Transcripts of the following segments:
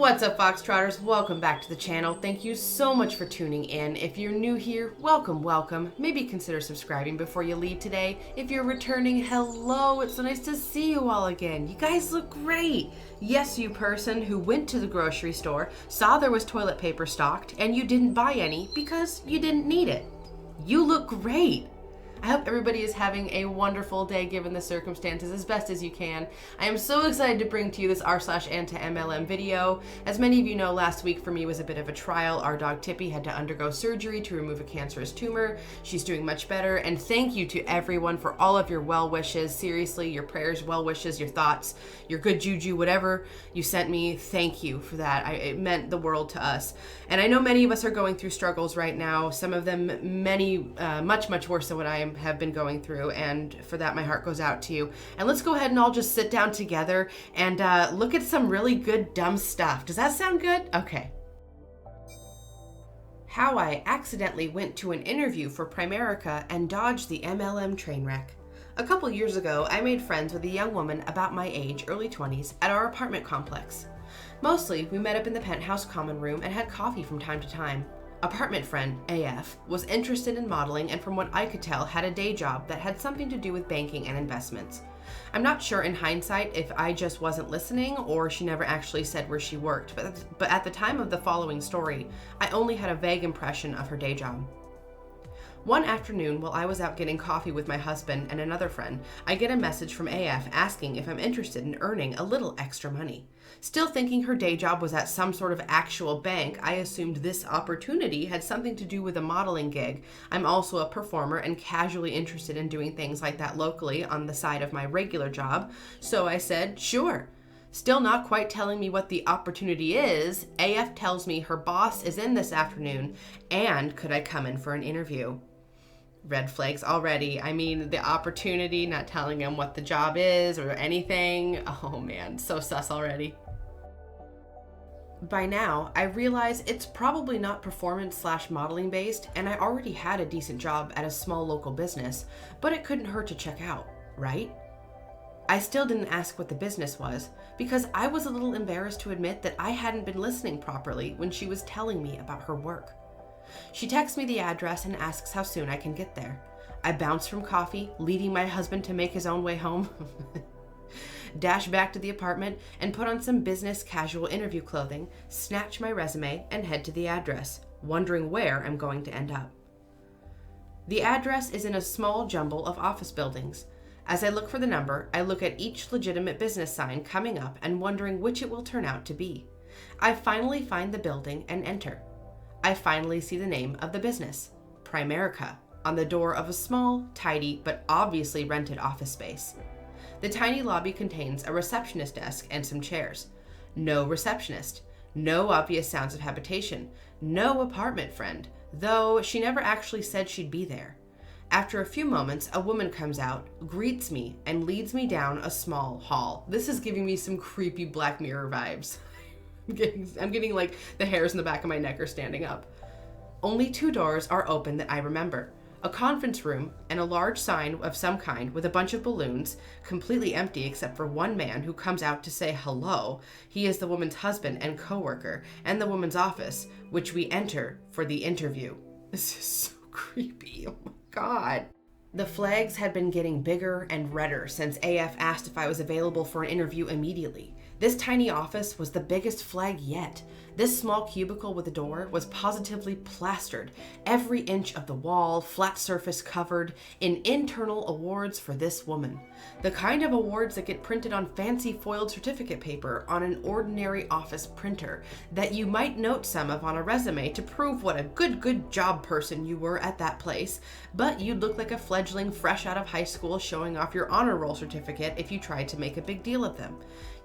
What's up, Foxtrotters? Welcome back to the channel. Thank you so much for tuning in. If you're new here, welcome. Maybe consider subscribing before you leave today. If you're returning, hello. It's so nice to see you all again. You guys look great. Yes, you person who went to the grocery store, saw there was toilet paper stocked, and you didn't buy any because you didn't need it. You look great. I hope everybody is having a wonderful day given the circumstances as best as you can. I am so excited to bring to you this r/antiMLM video. As many of you know, last week for me was a bit of a trial. Our dog Tippy had to undergo surgery to remove a cancerous tumor. She's doing much better, and thank you to everyone for all of your well wishes. Seriously, your prayers, well wishes, your thoughts, your good juju, whatever you sent me, thank you for that. It meant the world to us. And I know many of us are going through struggles right now, some of them much worse than what I have been going through, and for that my heart goes out to you. And let's go ahead and all just sit down together and look at some really good dumb stuff. Does that sound good? Okay. How I accidentally went to an interview for Primerica and dodged the MLM train wreck. A couple years ago, I made friends with a young woman about my age, early 20s, at our apartment complex. Mostly, we met up in the penthouse common room and had coffee from time to time. Apartment friend, AF, was interested in modeling and from what I could tell had a day job that had something to do with banking and investments. I'm not sure in hindsight if I just wasn't listening or she never actually said where she worked, but at the time of the following story, I only had a vague impression of her day job. One afternoon, while I was out getting coffee with my husband and another friend, I get a message from AF asking if I'm interested in earning a little extra money. Still thinking her day job was at some sort of actual bank, I assumed this opportunity had something to do with a modeling gig. I'm also a performer and casually interested in doing things like that locally on the side of my regular job, so I said, sure. Still not quite telling me what the opportunity is, AF tells me her boss is in this afternoon and could I come in for an interview. Red flags already. I mean, the opportunity, not telling him what the job is or anything. Oh man, so sus already. By now, I realize it's probably not performance/modeling based, and I already had a decent job at a small local business, but it couldn't hurt to check out, right? I still didn't ask what the business was, because I was a little embarrassed to admit that I hadn't been listening properly when she was telling me about her work. She texts me the address and asks how soon I can get there. I bounce from coffee, leaving my husband to make his own way home, dash back to the apartment and put on some business casual interview clothing, snatch my resume, and head to the address, wondering where I'm going to end up. The address is in a small jumble of office buildings. As I look for the number, I look at each legitimate business sign coming up and wondering which it will turn out to be. I finally find the building and enter. I finally see the name of the business, Primerica, on the door of a small, tidy, but obviously rented office space. The tiny lobby contains a receptionist desk and some chairs. No receptionist, no obvious sounds of habitation, no apartment friend, though she never actually said she'd be there. After a few moments, a woman comes out, greets me, and leads me down a small hall. This is giving me some creepy Black Mirror vibes. I'm getting like the hairs in the back of my neck are standing up. Only 2 doors are open that I remember. A conference room and a large sign of some kind with a bunch of balloons, completely empty except for one man who comes out to say hello. He is the woman's husband and coworker, and the woman's office, which we enter for the interview. This is so creepy. Oh my God. The flags had been getting bigger and redder since AF asked if I was available for an interview immediately. This tiny office was the biggest flag yet. This small cubicle with a door was positively plastered, every inch of the wall, flat surface covered in internal awards for this woman. The kind of awards that get printed on fancy foiled certificate paper on an ordinary office printer that you might note some of on a resume to prove what a good job person you were at that place, but you'd look like a fledgling fresh out of high school showing off your honor roll certificate if you tried to make a big deal of them.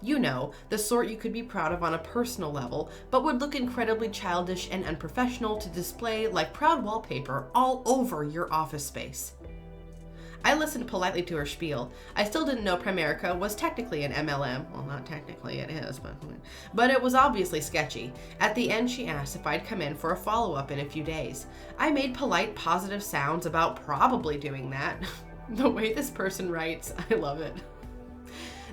You know, the sort you could be proud of on a personal level, but would look incredibly childish and unprofessional to display like proud wallpaper all over your office space. I listened politely to her spiel. I still didn't know Primerica was technically an MLM. Well, not technically, it is, but it was obviously sketchy. At the end, she asked if I'd come in for a follow-up in a few days. I made polite, positive sounds about probably doing that. The way this person writes, I love it.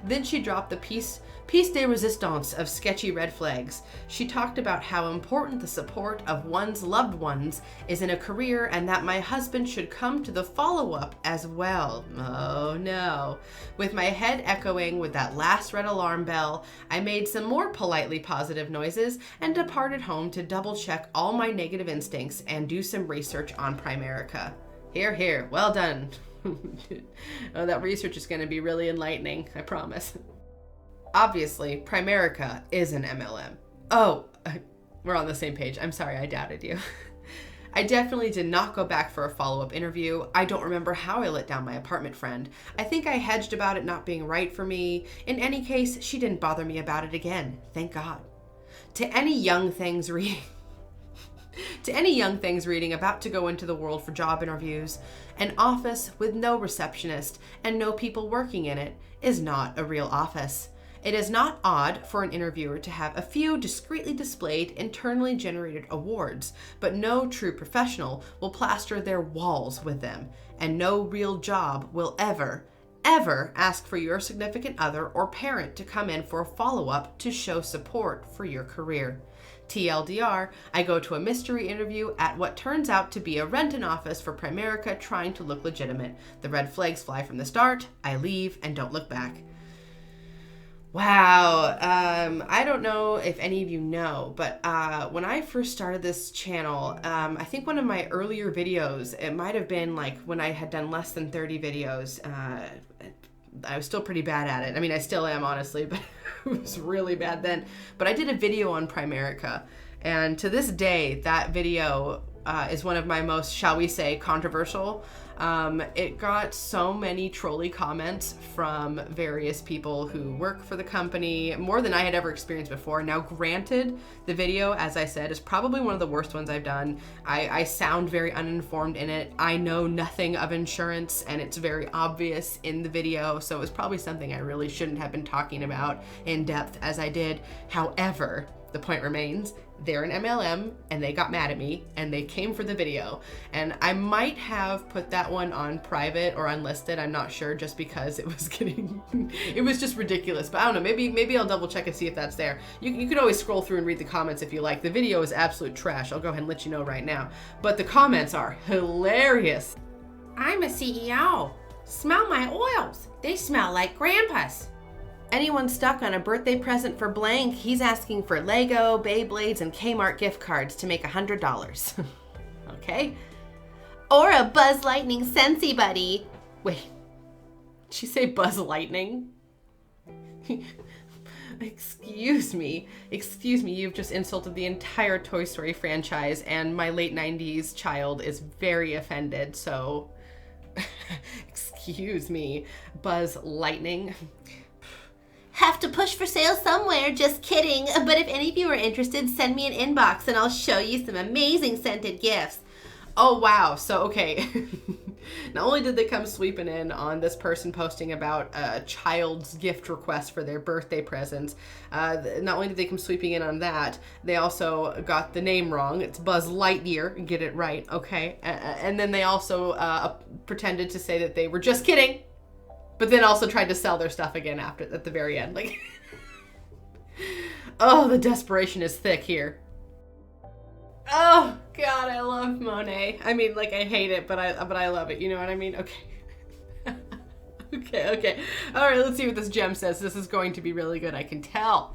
Then she dropped the piece de resistance of sketchy red flags. She talked about how important the support of one's loved ones is in a career and that my husband should come to the follow-up as well. Oh no. With my head echoing with that last red alarm bell, I made some more politely positive noises and departed home to double-check all my negative instincts and do some research on Primerica. Here, here. Well done. Oh, that research is going to be really enlightening, I promise. Obviously, Primerica is an MLM. Oh, we're on the same page. I'm sorry, I doubted you. I definitely did not go back for a follow-up interview. I don't remember how I let down my apartment friend. I think I hedged about it not being right for me. In any case, she didn't bother me about it again. Thank God. To any young things reading about to go into the world for job interviews, an office with no receptionist and no people working in it is not a real office. It is not odd for an interviewer to have a few discreetly displayed, internally generated awards, but no true professional will plaster their walls with them, and no real job will ever ask for your significant other or parent to come in for a follow-up to show support for your career. TLDR, I go to a mystery interview at what turns out to be a rent-in office for Primerica trying to look legitimate. The red flags fly from the start. I leave and don't look back. Wow. I don't know if any of you know, but when I first started this channel, I think one of my earlier videos, it might have been like when I had done less than 30 videos. I was still pretty bad at it. I mean, I still am, honestly, but it was really bad then. But I did a video on Primerica, and to this day, that video is one of my most, shall we say, controversial. It got so many trolly comments from various people who work for the company, more than I had ever experienced before. Now, granted, the video, as I said, is probably one of the worst ones I've done. I sound very uninformed in it. I know nothing of insurance, and it's very obvious in the video, so it was probably something I really shouldn't have been talking about in depth as I did. However, the point remains, they're an MLM and they got mad at me and they came for the video. And I might have put that one on private or unlisted, I'm not sure, just because it was it was just ridiculous. But I don't know, maybe I'll double check and see if that's there. You could always scroll through and read the comments if you like. The video is absolute trash, I'll go ahead and let you know right now. But the comments are hilarious. I'm a CEO. Smell my oils. They smell like Grandpa's. Anyone stuck on a birthday present for blank, he's asking for Lego, Beyblades, and Kmart gift cards to make $100. Okay? Or a Buzz Lightning Scentsy Buddy. Wait, did she say Buzz Lightning? Excuse me, you've just insulted the entire Toy Story franchise, and my late 90s child is very offended, so excuse me, Buzz Lightning. Have to push for sale somewhere, just kidding. But if any of you are interested, send me an inbox and I'll show you some amazing scented gifts. Oh, wow. So, okay. Not only did they come sweeping in on this person posting about a child's gift request for their birthday presents, not only did they come sweeping in on that, they also got the name wrong. It's Buzz Lightyear. Get it right, okay? And then they also pretended to say that they were just kidding. But then also tried to sell their stuff again at the very end. Like, oh, the desperation is thick here. Oh God, I love Monet. I mean, like, I hate it, but I love it. You know what I mean? Okay. okay. All right, let's see what this gem says. This is going to be really good. I can tell.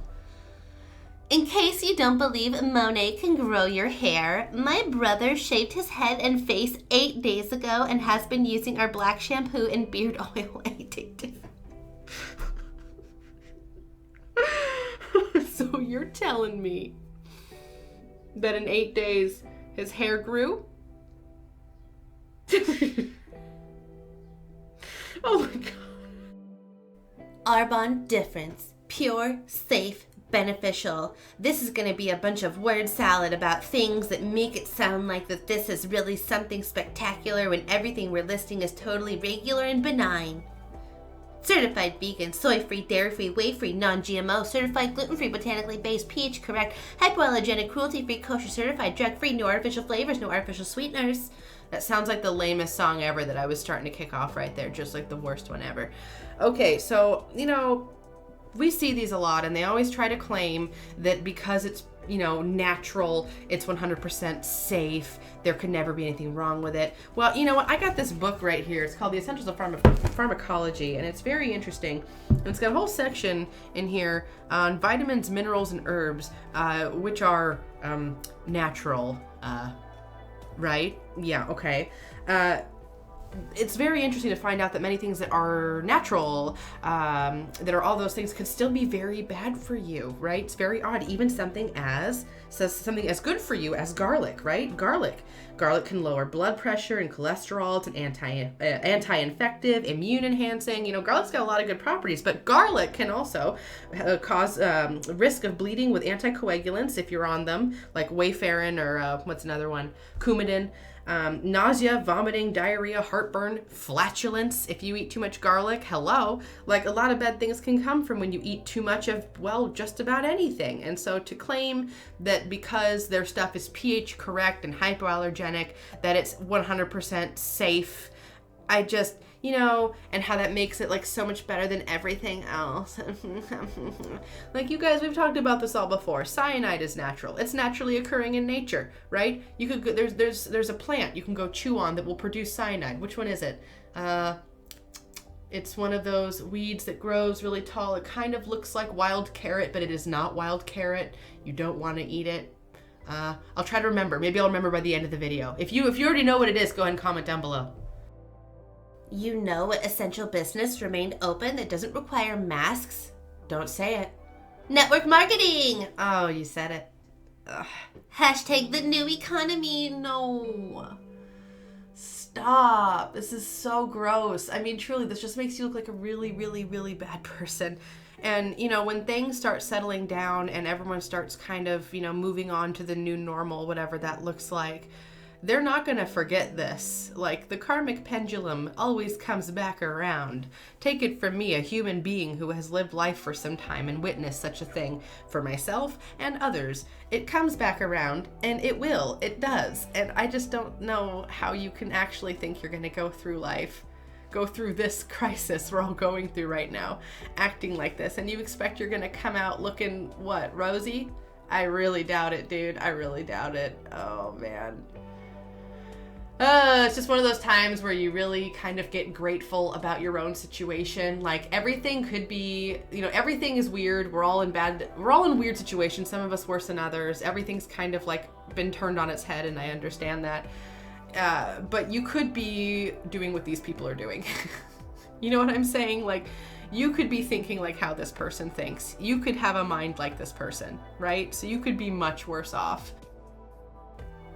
In case you don't believe Monet can grow your hair, my brother shaved his head and face 8 days ago and has been using our black shampoo and beard oil 8 days. So you're telling me that in 8 days his hair grew? Oh my God. Arbonne difference. Pure, safe, beneficial. This is going to be a bunch of word salad about things that make it sound like that this is really something spectacular when everything we're listing is totally regular and benign. Certified vegan, soy-free, dairy-free, whey-free, non-GMO, certified gluten-free, botanically based, pH correct, hypoallergenic, cruelty-free, kosher certified, drug-free, no artificial flavors, no artificial sweeteners. That sounds like the lamest song ever that I was starting to kick off right there, just like the worst one ever. Okay, so, you know, we see these a lot, and they always try to claim that because it's, natural, it's 100% safe, there could never be anything wrong with it. Well, you know what? I got this book right here. It's called The Essentials of Pharmacology, and it's very interesting. And it's got a whole section in here on vitamins, minerals, and herbs, which are natural, right? Yeah, okay. It's very interesting to find out that many things that are natural, that are all those things, could still be very bad for you, right? It's very odd. Even something as good for you as garlic, right? Garlic can lower blood pressure and cholesterol. It's an anti-infective, immune enhancing. Garlic's got a lot of good properties, but garlic can also cause risk of bleeding with anticoagulants if you're on them, like warfarin or what's another one, Coumadin. Nausea, vomiting, diarrhea, heartburn, flatulence if you eat too much garlic. Hello. Like, a lot of bad things can come from when you eat too much of, well, just about anything. And so to claim that because their stuff is pH correct and hypoallergenic, that it's 100% safe, I just, and how that makes it like so much better than everything else. Like, you guys, we've talked about this all before. Cyanide is natural. It's naturally occurring in nature, right? You could go, there's a plant you can go chew on that will produce cyanide. Which one is it? It's one of those weeds that grows really tall. It kind of looks like wild carrot, but it is not wild carrot. You don't want to eat it. I'll try to remember. Maybe I'll remember by the end of the video. If you already know what it is, go ahead and comment down below. You know what essential business remained open that doesn't require masks? Don't say it. Network marketing! Oh, you said it. Ugh. Hashtag the new economy. No. Stop. This is so gross. I mean, truly, this just makes you look like a really, really, really bad person. And, when things start settling down and everyone starts kind of, moving on to the new normal, whatever that looks like, they're not going to forget this. Like, the karmic pendulum always comes back around. Take it from me, a human being who has lived life for some time and witnessed such a thing for myself and others. It comes back around, and it will. It does. And I just don't know how you can actually think you're going to go through life, go through this crisis we're all going through right now, acting like this, and you expect you're going to come out looking, what, rosy? I really doubt it, dude. I really doubt it. Oh, man. It's just one of those times where you really kind of get grateful about your own situation. Like, everything could be, everything is weird. We're all in weird situations. Some of us worse than others. Everything's kind of like been turned on its head, and I understand that. But you could be doing what these people are doing. You know what I'm saying? Like, you could be thinking like how this person thinks. You could have a mind like this person, right? So you could be much worse off.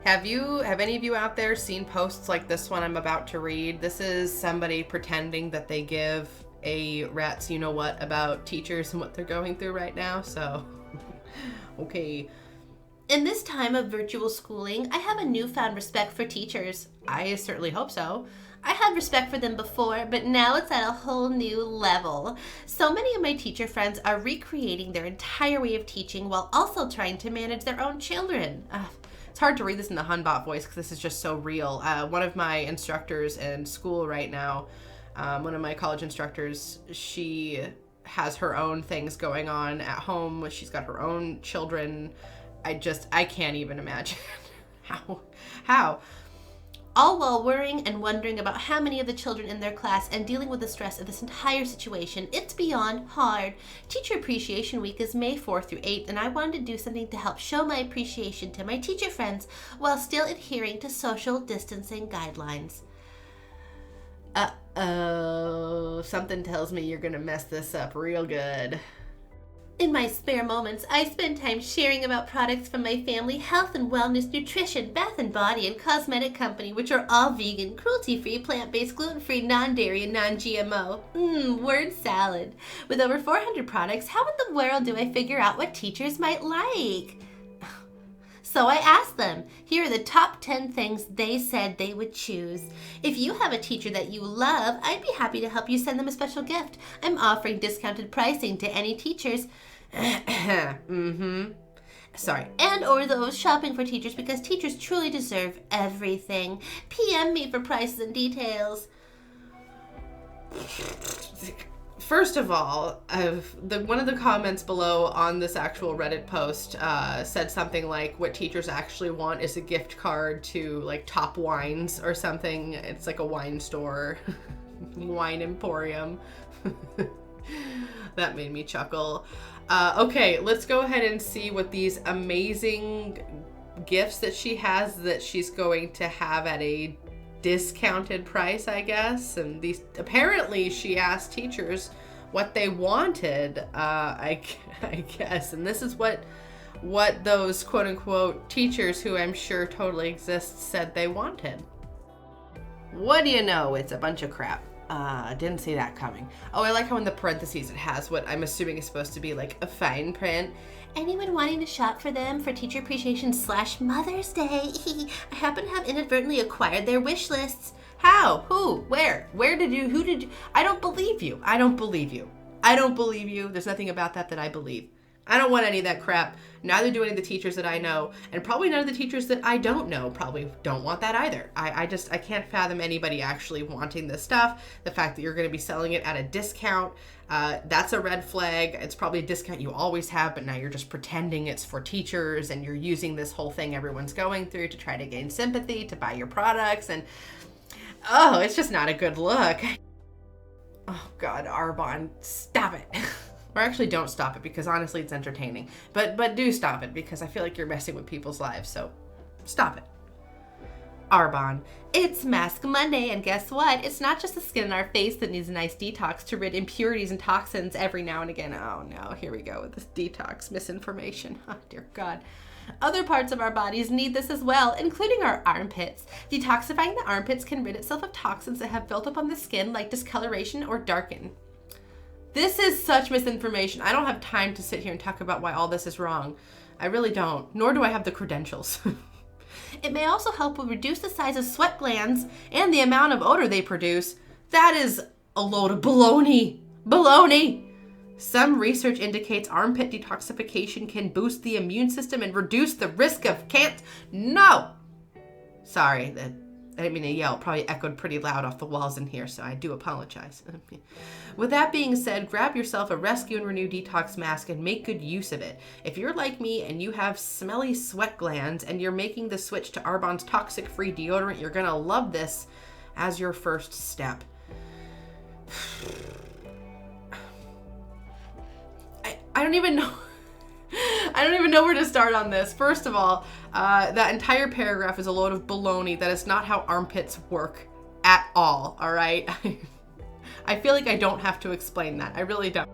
Have any of you out there seen posts like this one I'm about to read? This is somebody pretending that they give a rat's you-know-what about teachers and what they're going through right now, so, okay. In this time of virtual schooling, I have a newfound respect for teachers. I certainly hope so. I had respect for them before, but now it's at a whole new level. So many of my teacher friends are recreating their entire way of teaching while also trying to manage their own children. It's hard to read this in the Hunbot voice because this is just so real. One of my instructors in school right now, one of my college instructors, she has her own things going on at home. She's got her own children. I can't even imagine how. All while worrying and wondering about how many of the children in their class and dealing with the stress of this entire situation. It's beyond hard. Teacher Appreciation Week is May 4th through 8th, and I wanted to do something to help show my appreciation to my teacher friends while still adhering to social distancing guidelines. Uh-oh. Something tells me you're gonna mess this up real good. In my spare moments, I spend time sharing about products from my family health and wellness, nutrition, bath and body, and cosmetic company, which are all vegan, cruelty-free, plant-based, gluten-free, non-dairy, and non-GMO. Word salad. With over 400 products, how in the world do I figure out what teachers might like? So I asked them. Here are the top 10 things they said they would choose. If you have a teacher that you love, I'd be happy to help you send them a special gift. I'm offering discounted pricing to any teachers. Sorry. And or those shopping for teachers because teachers truly deserve everything. PM me for prices and details. First of all, one of the comments below on this actual Reddit post said something like, what teachers actually want is a gift card to like Top Wines or something. It's like a wine store, wine emporium. That made me chuckle. Okay, let's go ahead and see what these amazing gifts that she has that she's going to have at a discounted price, I guess. And these, apparently she asked teachers what they wanted, I guess. And this is what those quote unquote teachers, who I'm sure totally exist, said they wanted. What do you know? It's a bunch of crap. Didn't see that coming. Oh, I like how in the parentheses it has what I'm assuming is supposed to be like a fine print. Anyone wanting to shop for them for Teacher Appreciation / Mother's Day? I happen to have inadvertently acquired their wish lists. How? Who? Where? Who did you? I don't believe you. I don't believe you. I don't believe you. There's nothing about that I believe. I don't want any of that crap. Neither do any of the teachers that I know, and probably none of the teachers that I don't know probably don't want that either. I can't fathom anybody actually wanting this stuff. The fact that you're going to be selling it at a discount, that's a red flag. It's probably a discount you always have, but now you're just pretending it's for teachers, and you're using this whole thing everyone's going through to try to gain sympathy, to buy your products, and oh, it's just not a good look. Oh God, Arbonne, stop it. Or actually don't stop it, because honestly it's entertaining. But do stop it, because I feel like you're messing with people's lives, so stop it. Arbonne, it's Mask Monday, and guess what? It's not just the skin on our face that needs a nice detox to rid impurities and toxins every now and again. Oh no, here we go with this detox misinformation. Oh dear God. Other parts of our bodies need this as well, including our armpits. Detoxifying the armpits can rid itself of toxins that have built up on the skin, like discoloration or darken. This is such misinformation. I don't have time to sit here and talk about why all this is wrong. I really don't, nor do I have the credentials. It may also help reduce the size of sweat glands and the amount of odor they produce. That is a load of baloney. Baloney! Some research indicates armpit detoxification can boost the immune system and reduce the risk of cancer. No! Sorry, I didn't mean to yell. It probably echoed pretty loud off the walls in here, so I do apologize. With that being said, grab yourself a Rescue and Renew Detox Mask and make good use of it. If you're like me and you have smelly sweat glands and you're making the switch to Arbonne's toxic-free deodorant, you're gonna love this as your first step. I don't even know. I don't even know where to start on this. First of all, that entire paragraph is a load of baloney. That is not how armpits work at all right? I feel like I don't have to explain that. I really don't.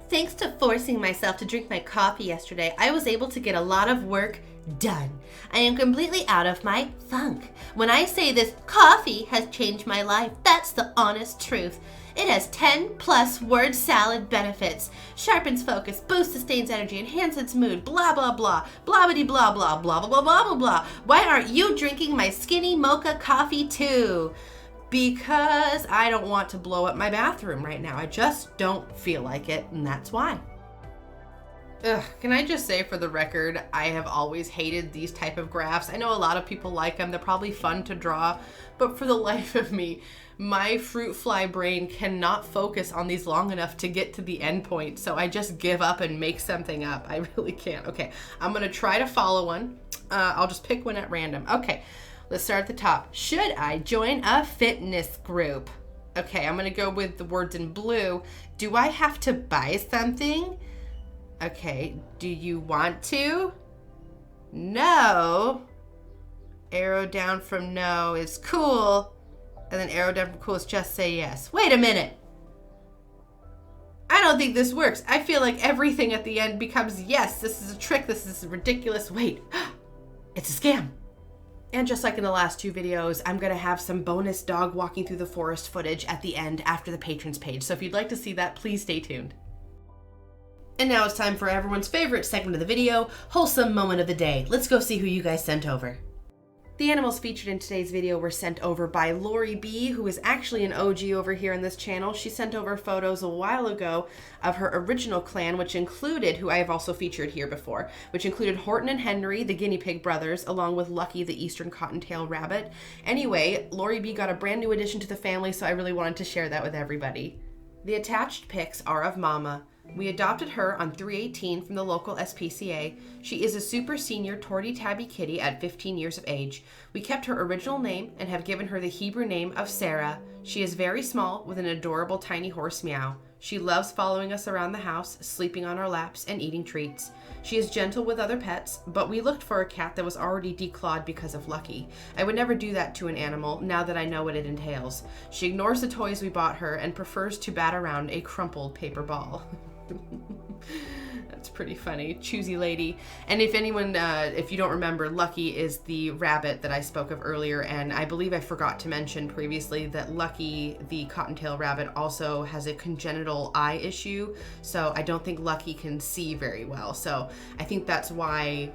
Thanks to forcing myself to drink my coffee yesterday, I was able to get a lot of work done. I am completely out of my funk. When I say this coffee has changed my life, that's the honest truth. It has 10+ word salad benefits. Sharpens focus, boosts sustains energy, enhances mood, blah, blah, blah, blah-bitty, blah, blah, blah, blah, blah, blah, blah, blah. Why aren't you drinking my skinny mocha coffee too? Because I don't want to blow up my bathroom right now. I just don't feel like it, and that's why. Ugh, can I just say for the record, I have always hated these type of graphs. I know a lot of people like them. They're probably fun to draw, but for the life of me, my fruit fly brain cannot focus on these long enough to get to the end point, so I just give up and make something up. I really can't. Okay, I'm gonna try to follow one. I'll just pick one at random. Okay, let's start at the top. Should I join a fitness group? Okay, I'm gonna go with the words in blue. Do I have to buy something? Okay, do you want to? No. Arrow down from no is cool. And then arrow down from cool is just say yes. Wait a minute. I don't think this works. I feel like everything at the end becomes yes. This is a trick. This is ridiculous. Wait, it's a scam. And just like in the last two videos, I'm going to have some bonus dog walking through the forest footage at the end after the patrons page. So if you'd like to see that, please stay tuned. And now it's time for everyone's favorite segment of the video, Wholesome Moment of the Day. Let's go see who you guys sent over. The animals featured in today's video were sent over by Lori B, who is actually an OG over here on this channel. She sent over photos a while ago of her original clan, which included, who I have also featured here before, which included Horton and Henry, the guinea pig brothers, along with Lucky, the eastern cottontail rabbit. Anyway, Lori B got a brand new addition to the family, so I really wanted to share that with everybody. The attached pics are of Mama. We adopted her on 3/18 from the local SPCA. She is a super senior torty tabby kitty at 15 years of age. We kept her original name and have given her the Hebrew name of Sarah. She is very small with an adorable tiny horse meow. She loves following us around the house, sleeping on our laps, and eating treats. She is gentle with other pets, but we looked for a cat that was already declawed because of Lucky. I would never do that to an animal now that I know what it entails. She ignores the toys we bought her and prefers to bat around a crumpled paper ball. That's pretty funny. Choosy lady. And if anyone, if you don't remember, Lucky is the rabbit that I spoke of earlier, and I believe I forgot to mention previously that Lucky, the cottontail rabbit, also has a congenital eye issue, so I don't think Lucky can see very well. So I think that's why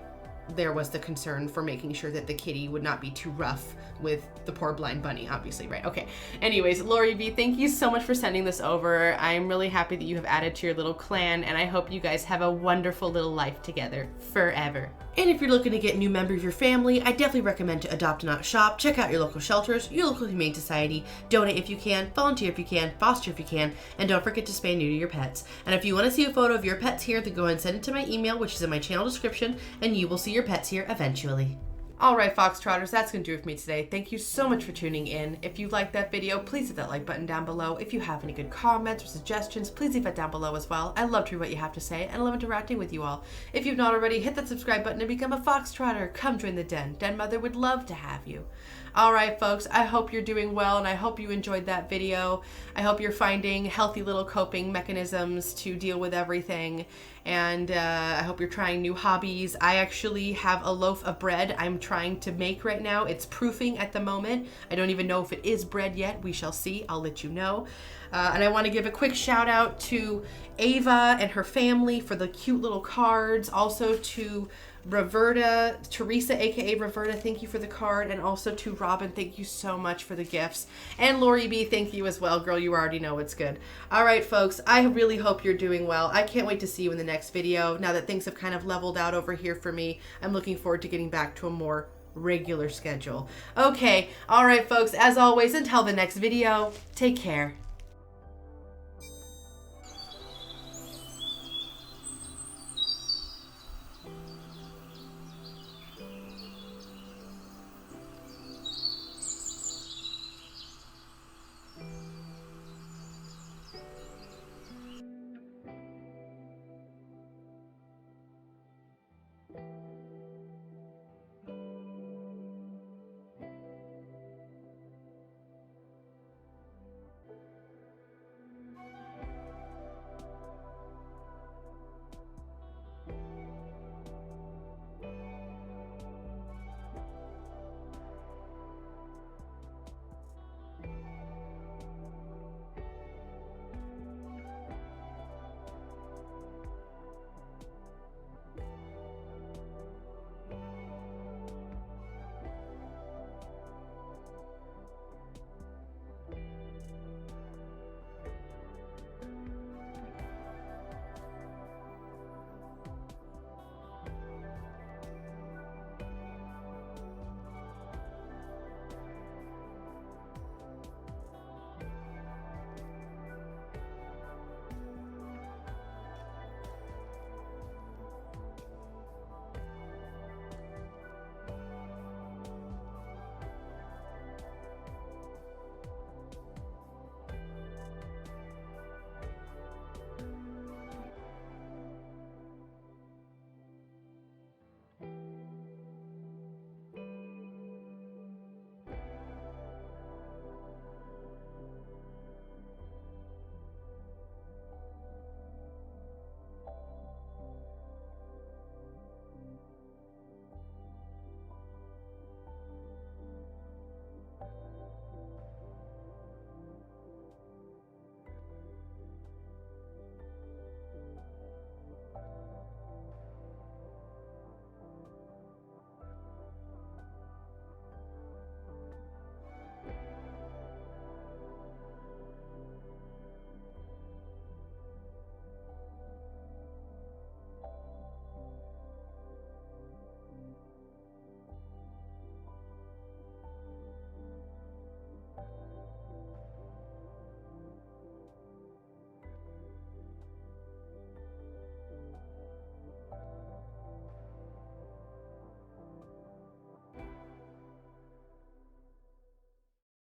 there was the concern for making sure that the kitty would not be too rough with the poor blind bunny, obviously, right? Okay. Anyways, Lori B, thank you so much for sending this over. I'm really happy that you have added to your little clan, and I hope you guys have a wonderful little life together forever. And if you're looking to get a new member of your family, I definitely recommend to adopt and not shop. Check out your local shelters, your local humane society, donate if you can, volunteer if you can, foster if you can, and don't forget to spay and neuter your pets. And if you want to see a photo of your pets here, then go ahead and send it to my email, which is in my channel description, and you will see your pets here eventually. All right, Foxtrotters, that's going to do it for me today. Thank you so much for tuning in. If you liked that video, please hit that like button down below. If you have any good comments or suggestions, please leave that down below as well. I love to read what you have to say, and I love interacting with you all. If you've not already, hit that subscribe button and become a Foxtrotter. Come join the den. Den Mother would love to have you. All right, folks, I hope you're doing well, and I hope you enjoyed that video. I hope you're finding healthy little coping mechanisms to deal with everything, and I hope you're trying new hobbies. I actually have a loaf of bread I'm trying to make right now. It's proofing at the moment. I don't even know if it is bread yet. We shall see. I'll let you know. And I want to give a quick shout out to Ava and her family for the cute little cards. Also to Roberta, Teresa, aka Roberta, thank you for the card, and also to Robin, thank you so much for the gifts, and Lori B, thank you as well, girl, you already know what's good. All right, folks, I really hope you're doing well. I can't wait to see you in the next video. Now that things have kind of leveled out over here for me, I'm looking forward to getting back to a more regular schedule. Okay, all right, folks, as always, until the next video, take care.